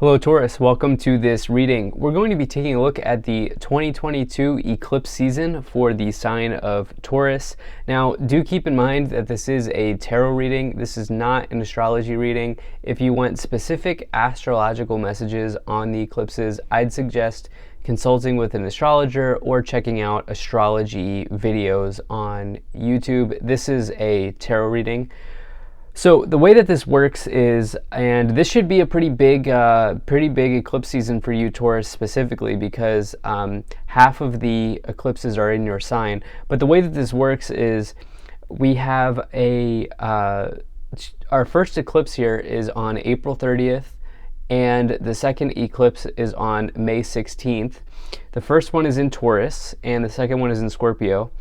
Hello Taurus, welcome to this reading. We're going to be taking a look at the 2022 eclipse season for the sign of Taurus. Now, do keep in mind that this is a tarot reading. This is not an astrology reading. If you want specific astrological messages on the eclipses, I'd suggest consulting with an astrologer or checking out astrology videos on YouTube. This is a tarot reading. So the way that this works is, and this should be a pretty big eclipse season for you, Taurus, specifically because half of the eclipses are in your sign. But the way that this works is we have our first eclipse here is on April 30th, and the second eclipse is on May 16th. The first one is in Taurus, and the second one is in Scorpio.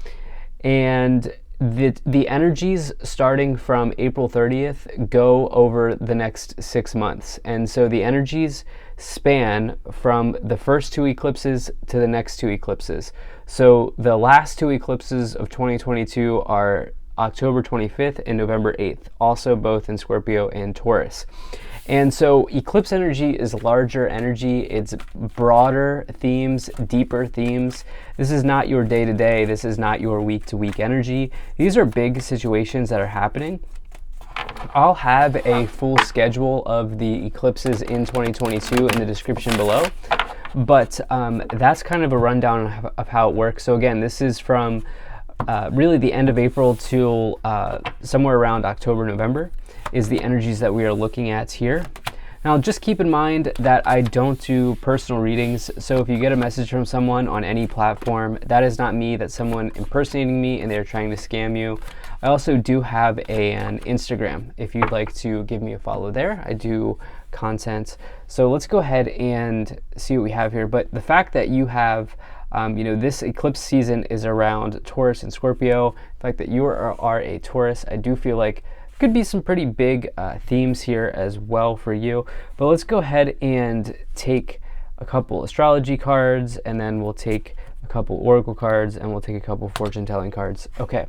And the energies starting from April 30th go over the next 6 months. And so the energies span from the first two eclipses to the next two eclipses. So the last two eclipses of 2022 are October 25th and November 8th, also both in Scorpio and Taurus. And so eclipse energy is larger energy, it's broader themes, deeper themes. This is not your day-to-day, this is not your week-to-week energy. These are big situations that are happening. I'll have a full schedule of the eclipses in 2022 in the description below, but that's kind of a rundown of how it works. So again, this is from really the end of April till somewhere around October, November is the energies that we are looking at here. Now just keep in mind that I don't do personal readings, so if you get a message from someone on any platform, that is not me, that's someone impersonating me and they're trying to scam you. I also do have an Instagram if you'd like to give me a follow there. I do content. So let's go ahead and see what we have here. But the fact that you have this eclipse season is around Taurus and Scorpio, the fact that you are a Taurus, I do feel like could be some pretty big themes here as well for you. But let's go ahead and take a couple astrology cards, and then we'll take a couple oracle cards, and we'll take a couple fortune telling cards. Okay,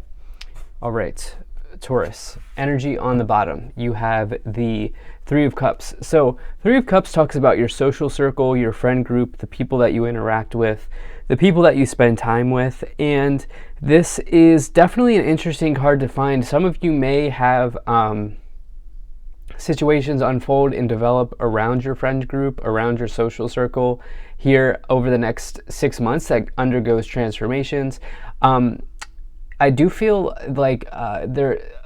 all right, Taurus, energy on the bottom. You have the Three of Cups. So Three of Cups talks about your social circle, your friend group, the people that you interact with, the people that you spend time with, and this is definitely an interesting card to find. Some of you may have situations unfold and develop around your friend group, around your social circle here over the next 6 months that undergoes transformations. I do feel like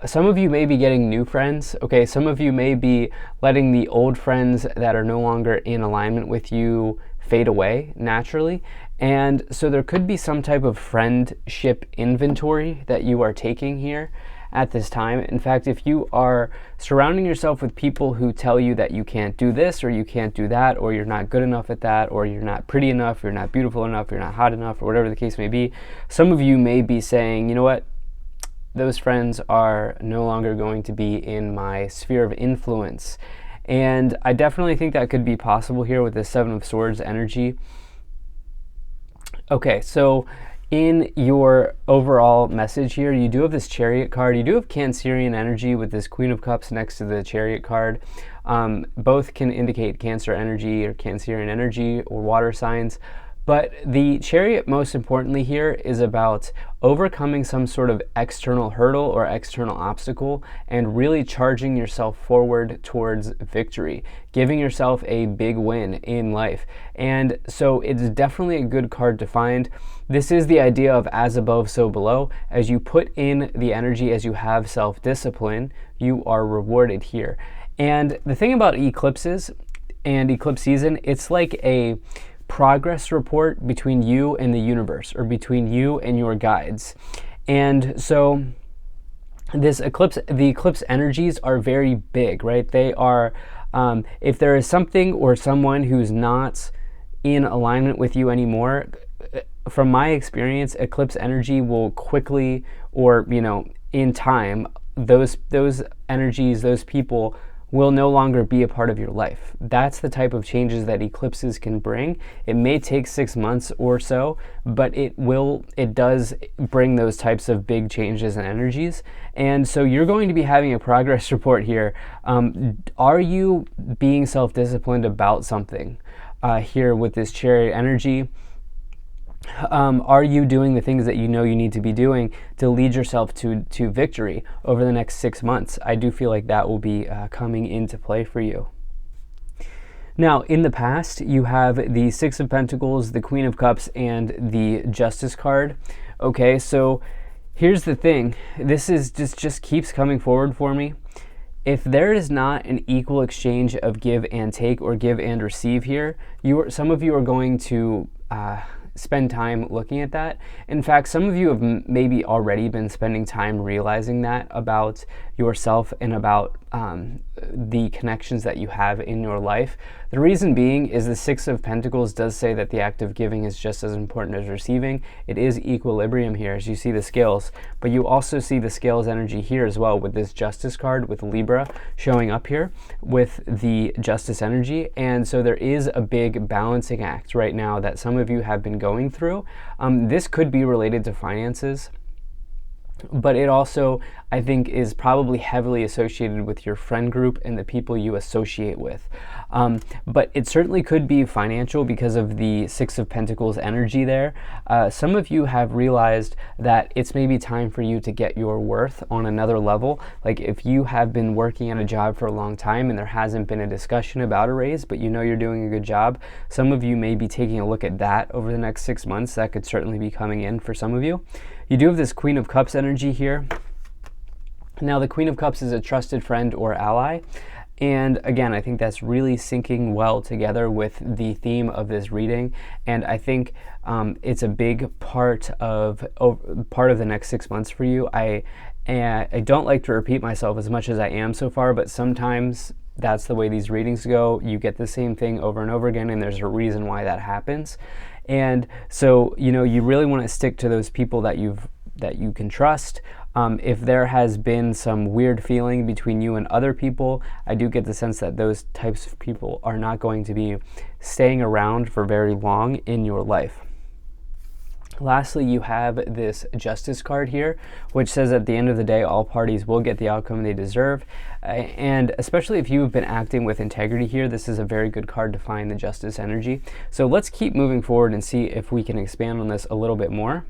some of you may be getting new friends, okay? Some of you may be letting the old friends that are no longer in alignment with you fade away naturally. And so there could be some type of friendship inventory that you are taking here at this time. In fact, if you are surrounding yourself with people who tell you that you can't do this or you can't do that, or you're not good enough at that, or you're not pretty enough, you're not beautiful enough, you're not hot enough, or whatever the case may be, some of you may be saying, you know what, those friends are no longer going to be in my sphere of influence. And I definitely think that could be possible here with the Seven of Swords energy. Okay, so in your overall message here, you do have this Chariot card. You do have Cancerian energy with this Queen of Cups next to the Chariot card. Both can indicate Cancer energy or Cancerian energy or water signs. But the Chariot, most importantly here, is about overcoming some sort of external hurdle or external obstacle and really charging yourself forward towards victory, giving yourself a big win in life. And so it's definitely a good card to find. This is the idea of as above, so below. As you put in the energy, as you have self-discipline, you are rewarded here. And the thing about eclipses and eclipse season, it's like a progress report between you and the universe, or between you and your guides. And so this eclipse, the eclipse energies are very big, right? They are, if there is something or someone who's not in alignment with you anymore, from my experience, eclipse energy will quickly, or in time, those energies, those people will no longer be a part of your life. That's the type of changes that eclipses can bring. It may take 6 months or so, but it does bring those types of big changes and energies. And so you're going to be having a progress report here. Are you being self-disciplined about something here with this Chariot energy? Are you doing the things that you know you need to be doing to lead yourself to victory over the next 6 months? I do feel like that will be coming into play for you. Now, in the past, you have the Six of Pentacles, the Queen of Cups, and the Justice card. Okay, so here's the thing. This is just keeps coming forward for me. If there is not an equal exchange of give and take or give and receive here, some of you are going to spend time looking at that. In fact, some of you have maybe already been spending time realizing that about yourself and about the connections that you have in your life. The reason being is the Six of Pentacles does say that the act of giving is just as important as receiving. It is equilibrium here as you see the scales, but you also see the scales energy here as well with this Justice card with Libra showing up here with the Justice energy. And so there is a big balancing act right now that some of you have been going through. This could be related to finances, but it also, I think, is probably heavily associated with your friend group and the people you associate with. But it certainly could be financial because of the Six of Pentacles energy there. Some of you have realized that it's maybe time for you to get your worth on another level. Like if you have been working at a job for a long time and there hasn't been a discussion about a raise, but you know you're doing a good job, some of you may be taking a look at that over the next 6 months. That could certainly be coming in for some of you. You do have this Queen of Cups energy here. Now, the Queen of Cups is a trusted friend or ally. And again, I think that's really syncing well together with the theme of this reading. And I think it's a big part of the next 6 months for you. I don't like to repeat myself as much as I am so far, but sometimes that's the way these readings go. You get the same thing over and over again, and there's a reason why that happens. And so, you know, you really want to stick to those people that you can trust. If there has been some weird feeling between you and other people, I do get the sense that those types of people are not going to be staying around for very long in your life. Lastly, you have this Justice card here, which says at the end of the day, all parties will get the outcome they deserve. And especially if you've been acting with integrity here, this is a very good card to find the Justice energy. So let's keep moving forward and see if we can expand on this a little bit more.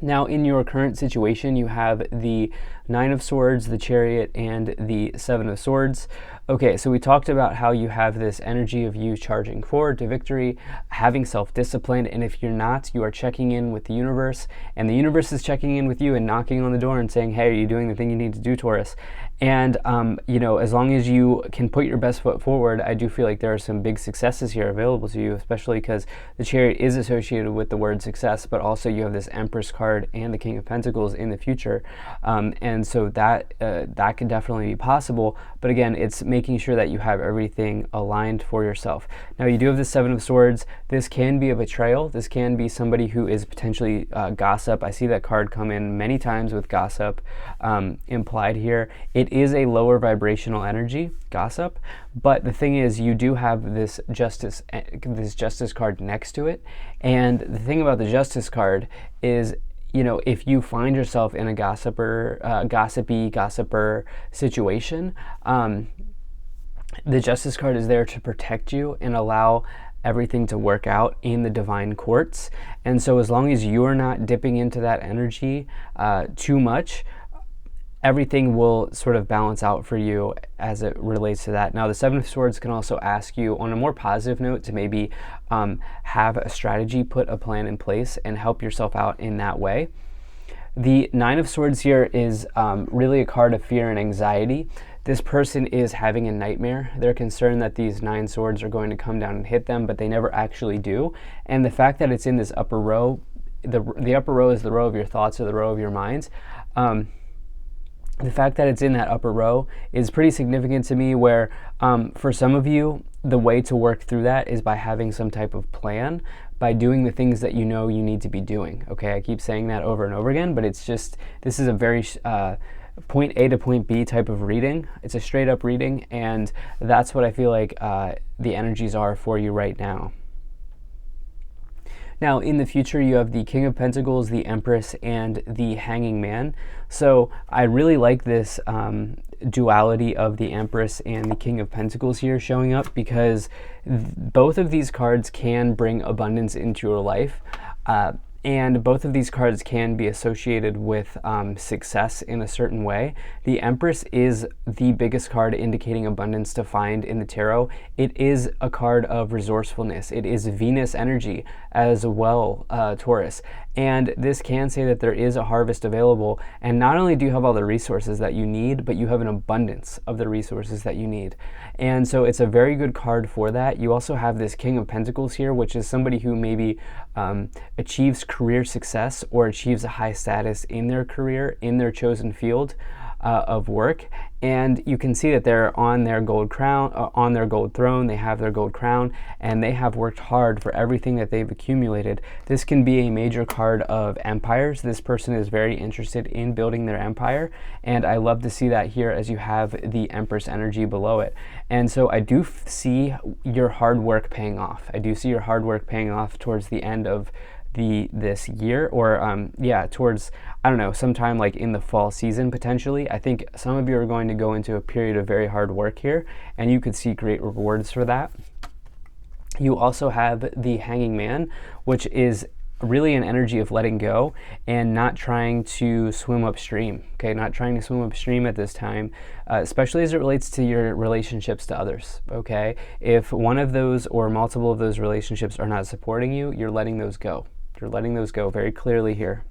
Now, in your current situation, you have the Nine of Swords, the Chariot, and the Seven of Swords. Okay, so we talked about how you have this energy of you charging forward to victory, having self-discipline, and if you're not, you are checking in with the universe, and the universe is checking in with you and knocking on the door and saying, hey, are you doing the thing you need to do, Taurus? And, you know, as long as you can put your best foot forward, I do feel like there are some big successes here available to you, especially because the Chariot is associated with the word success, but also you have this Empress card and the King of Pentacles in the future. And so that can definitely be possible. But again, it's making sure that you have everything aligned for yourself. Now, you do have the Seven of Swords. This can be a betrayal. This can be somebody who is potentially gossip. I see that card come in many times with gossip implied here. It is a lower vibrational energy, gossip, but the thing is, you do have this Justice card next to it. And the thing about the Justice card is, you know, if you find yourself in a gossipy situation, the Justice card is there to protect you and allow everything to work out in the divine courts. And so as long as you're not dipping into that energy too much, everything will sort of balance out for you as it relates to that. Now, the Seven of Swords can also ask you on a more positive note to maybe have a strategy, put a plan in place, and help yourself out in that way. The Nine of Swords here is really a card of fear and anxiety. This person is having a nightmare. They're concerned that these 9 swords are going to come down and hit them, but they never actually do. And the fact that it's in this upper row, the upper row is the row of your thoughts or the row of your minds. The fact that it's in that upper row is pretty significant to me, where for some of you, the way to work through that is by having some type of plan, by doing the things that you know you need to be doing. Okay, I keep saying that over and over again, but it's just, this is a very point A to point B type of reading. It's a straight up reading, and that's what I feel like the energies are for you right now. Now, in the future, you have the King of Pentacles, the Empress, and the Hanging Man. So I really like this duality of the Empress and the King of Pentacles here showing up, because both of these cards can bring abundance into your life. And both of these cards can be associated with success in a certain way. The Empress is the biggest card indicating abundance to find in the tarot. It is a card of resourcefulness. It is Venus energy as well, Taurus. And this can say that there is a harvest available. And not only do you have all the resources that you need, but you have an abundance of the resources that you need. And so it's a very good card for that. You also have this King of Pentacles here, which is somebody who maybe achieves career success or achieves a high status in their career, in their chosen field of work. And you can see that they're on their gold crown, on their gold throne. They have their gold crown, and they have worked hard for everything that they've accumulated. This can be a major card of empires. This person is very interested in building their empire, and I love to see that here as you have the Empress energy below it. And so I do see your hard work paying off. I do see your hard work paying off towards the end of this year, or towards, I don't know, sometime like in the fall season potentially. I think some of you are going to go into a period of very hard work here, and you could see great rewards for that. You also have the Hanging Man, which is really an energy of letting go and not trying to swim upstream. Okay, not trying to swim upstream at this time, especially as it relates to your relationships to others. Okay, if one of those or multiple of those relationships are not supporting you, you're letting those go. You're letting those go very clearly here.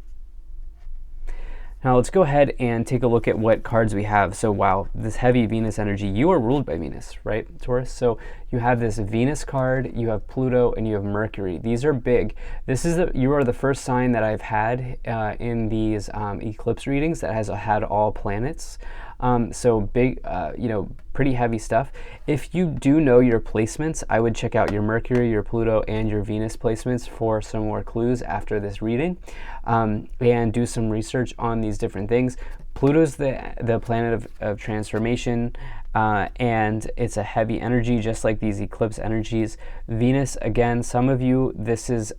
Now let's go ahead and take a look at what cards we have. So wow, this heavy Venus energy, you are ruled by Venus, right, Taurus? So you have this Venus card, you have Pluto, and you have Mercury. These are big. You are the first sign that I've had in these eclipse readings that has had all planets. So big, pretty heavy stuff. If you do know your placements, I would check out your Mercury, your Pluto, and your Venus placements for some more clues after this reading, and do some research on these different things. Pluto's the planet of transformation, and it's a heavy energy, just like these eclipse energies. Venus, again, some of you, this is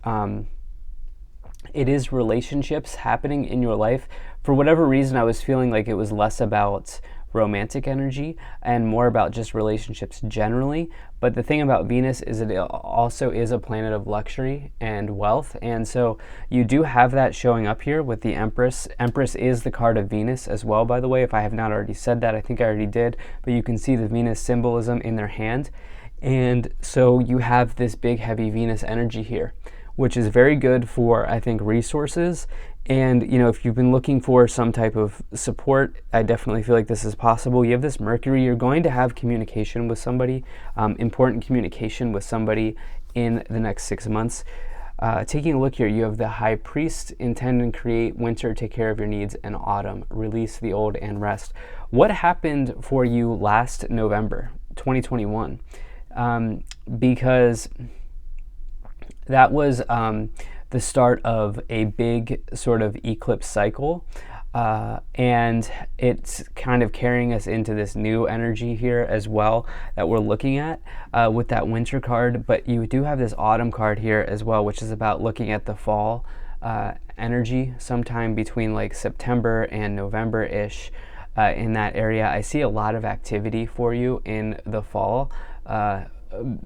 it is relationships happening in your life. For whatever reason, I was feeling like it was less about romantic energy and more about just relationships generally. But the thing about Venus is that it also is a planet of luxury and wealth. And so you do have that showing up here with the Empress. Empress is the card of Venus as well, by the way. If I have not already said that, I think I already did. But you can see the Venus symbolism in their hand. And so you have this big, heavy Venus energy here, which is very good for, I think, resources. And, if you've been looking for some type of support, I definitely feel like this is possible. You have this Mercury. You're going to have communication with somebody, important communication with somebody in the next 6 months. Taking a look here, you have the High Priest, intend and create, winter, take care of your needs, and autumn, release the old and rest. What happened for you last November, 2021? Because that was the start of a big sort of eclipse cycle, and it's kind of carrying us into this new energy here as well that we're looking at with that winter card. But you do have this autumn card here as well, which is about looking at the fall energy sometime between like September and November-ish. In that area, I see a lot of activity for you in the fall,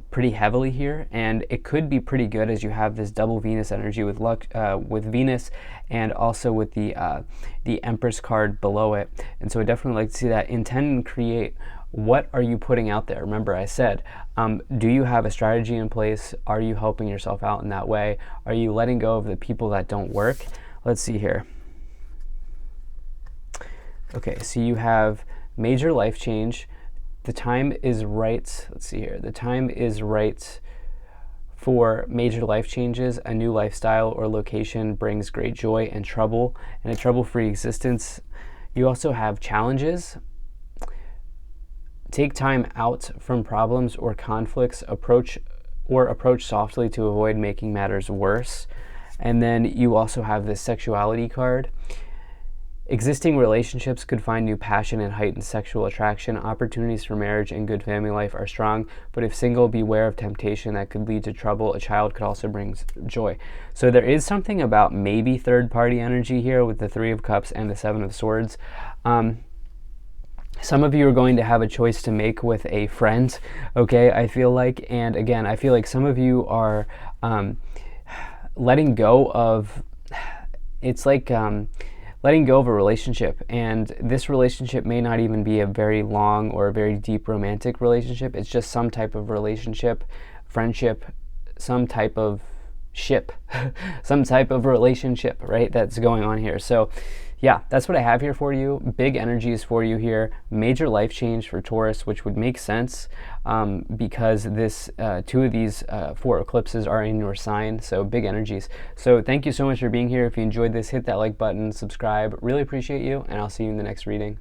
pretty heavily here, and it could be pretty good as you have this double Venus energy with Venus and also with the Empress card below it. And so I definitely like to see that. Intend and create. What are you putting out there? Remember, I said, do you have a strategy in place? Are you helping yourself out in that way? Are you letting go of the people that don't work? Let's see here. Okay, so you have major life change. The time is right. Let's see here. The time is right for major life changes. A new lifestyle or location brings great joy and trouble, and a trouble-free existence. You also have challenges. Take time out from problems or conflicts. Approach softly to avoid making matters worse. And then you also have this sexuality card. Existing relationships could find new passion and heightened sexual attraction. Opportunities for marriage and good family life are strong, but if single, beware of temptation that could lead to trouble. A child could also bring joy. So there is something about maybe third-party energy here with the Three of Cups and the Seven of Swords. Some of you are going to have a choice to make with a friend, okay, I feel like. And again, I feel like some of you are letting go of, it's like letting go of a relationship. And this relationship may not even be a very long or a very deep romantic relationship. It's just some type of relationship, friendship, some type of ship, some type of relationship, right, that's going on here. So yeah, that's what I have here for you. Big energies for you here. Major life change for Taurus, which would make sense because this two of these 4 eclipses are in your sign. So big energies. So thank you so much for being here. If you enjoyed this, hit that like button, subscribe. Really appreciate you, and I'll see you in the next reading.